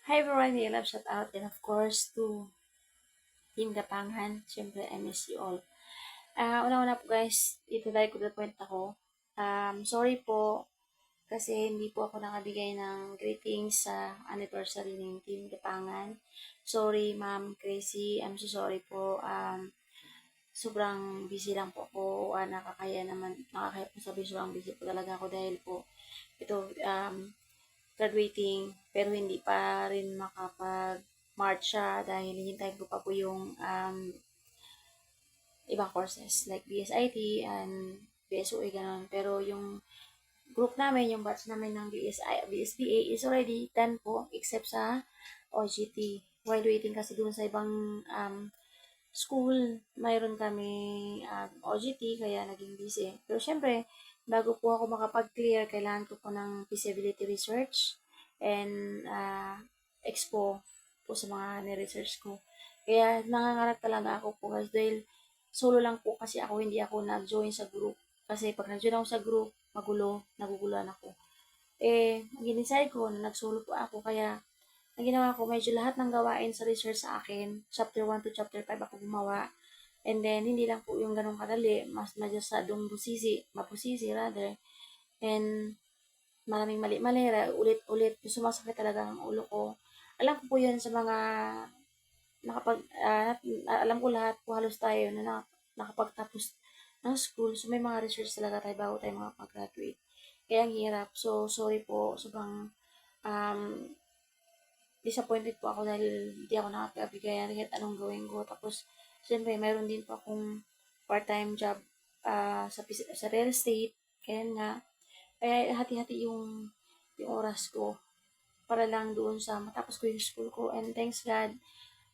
Hi everyone, I love shout out and of course to Team Gapangan. Siyempre, I miss you all. Una-una po guys, dito dahil ko the point ako. Sorry po kasi hindi po ako nakabigay ng greetings sa anniversary ng Team Gapangan. Sorry Ma'am Crazy, I'm so sorry po. Sobrang busy lang po ako. Nakakaya po sabi sobrang busy po talaga ako dahil po ito graduating pero hindi pa rin makapag-March siya dahil hintayin ko pa po yung ibang courses like BSIT and BSOA ganun. Pero yung group namin, yung batch namin ng BSBA is already done po except sa OGT. While waiting kasi dun sa ibang school, mayroon kami OGT kaya naging busy. Pero syempre, bago po ako makapag-clear, kailangan ko po ng feasibility research and expo po sa mga ni-research ko. Kaya nangangarap talaga ako po guys dahil solo lang po kasi ako, hindi ako nag-join sa group. Kasi pag nag-join ako sa group, naguguluhan ako. Ginisay ko na nag-solo po ako kaya ang ginawa ko, medyo lahat ng gawain sa research sa akin, chapter 1 to chapter 5 ako gumawa. And then, hindi lang po yung ganun kadali, mas masyadong mapusisi rather. And maraming mali-mali, ulit-ulit, sumasakit talaga ang ulo ko. Alam ko po yun sa mga alam ko lahat po halos tayo na nakapagtapos ng school. So, may mga research talaga tayo bago tayo makapag-graduate. Kaya ang hirap. So, sorry po. Sobrang um, disappointed po ako dahil hindi ako nakakabigay kahit anong gawin ko. Tapos, siyempre, mayroon din po akong part-time job sa real estate. Kaya hati-hati yung oras ko para lang doon sa matapos ko yung school ko. And thanks God,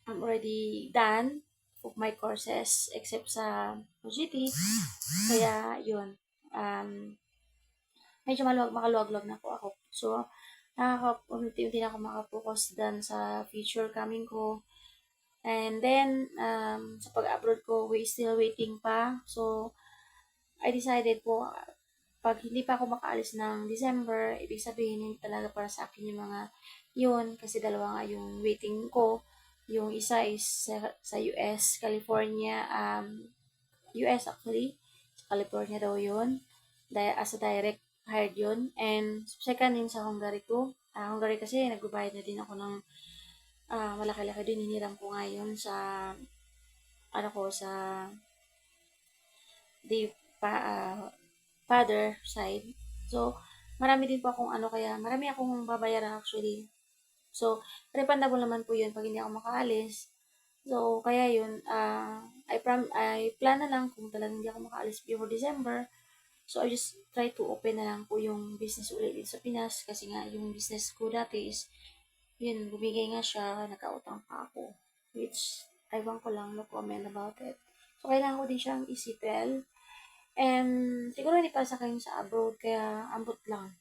I'm already done of my courses except sa OGT. Kaya, yun. Medyo makaluwag-luwag na po ako. So, unti-unti na ako makapokus dan sa future coming ko. And then, sa pag-abroad ko, we still waiting pa. So, I decided po, pag hindi pa ako makaalis ng December, ibig sabihin hindi talaga para sa akin yung mga yun. Kasi dalawa nga yung waiting ko. Yung isa is sa US, California, US actually. Sa California daw yun. As a direct hired yun. And second yun sa Hungary ko. Hungary kasi nagbabayad na din ako ng malaki-laki din. Hiniram ko ngayon sa sa the pa, father side. So, marami din po akong kaya marami akong babayaran actually. So, refundable naman po yun pag hindi ako makaalis. So, kaya yun, I plan na lang kung talagang hindi ako makaalis before December. So, I just try to open na lang po yung business ulit dito sa Pinas kasi nga yung business ko dati is, yun, bumigay nga siya, nakautang pa ako. Which, ewan ko lang, no comment about it. So, kailangan ko din siyang isipel. And, siguro hindi pa sa kayo sa abroad, kaya ambot lang.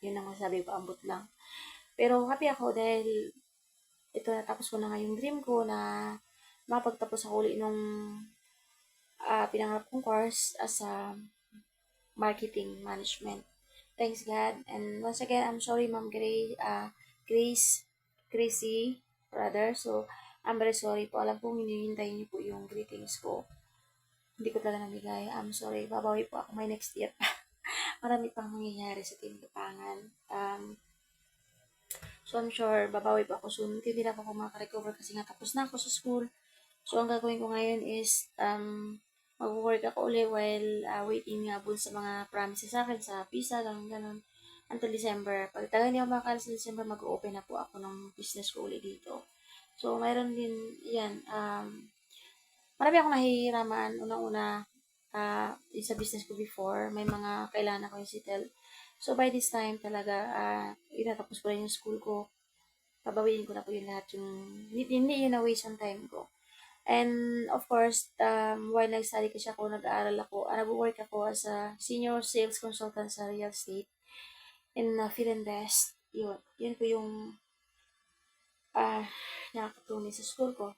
Yun ang masabi ko, ambot lang. Pero happy ako dahil ito natapos ko na nga yung dream ko na mapagtapos ako ulit nung pinangarap kong course as a marketing management. Thanks God. And once again, I'm sorry Ma'am Gracie, brother. So, I'm very sorry po. Alam kong hinihintay niyo po yung greetings ko. Hindi ko talaga nabigay. I'm sorry. Babawi po ako may next year. Marami pang mangyayari sa Team Gapangan. So, I'm sure babawi pa ako soon. Hindi na ako makarecover kasi nga tapos na ako sa school. So, ang gagawin ko ngayon is mag-work ako ulit while waiting nga po sa mga promises sa akin sa visa, ganun, until December. Pag talaga hindi ako makakalis sa December, mag-open na po ako ng business ko ulit dito. So, mayroon din, yan, marami akong nahihiraman. Unang-una, sa business ko before, may mga kailangan ako yung settle. So, by this time talaga, inatapos ko rin yung school ko. Pabawiin ko na po yun lahat yung, hindi yun na waste ng time ko. And, of course, while nag-study kasi ako, nag-aaral ako, nag-work ako as a senior sales consultant sa real estate in Philinvest. Yun po yung nakakatulong sa school ko.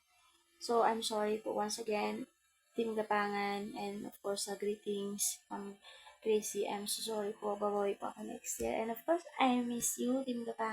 So, I'm sorry po once again, Team Gapangan, and of course, greetings from Gracie. I'm so sorry po, babawi po ako next year. And of course, I miss you, Team Gapangan.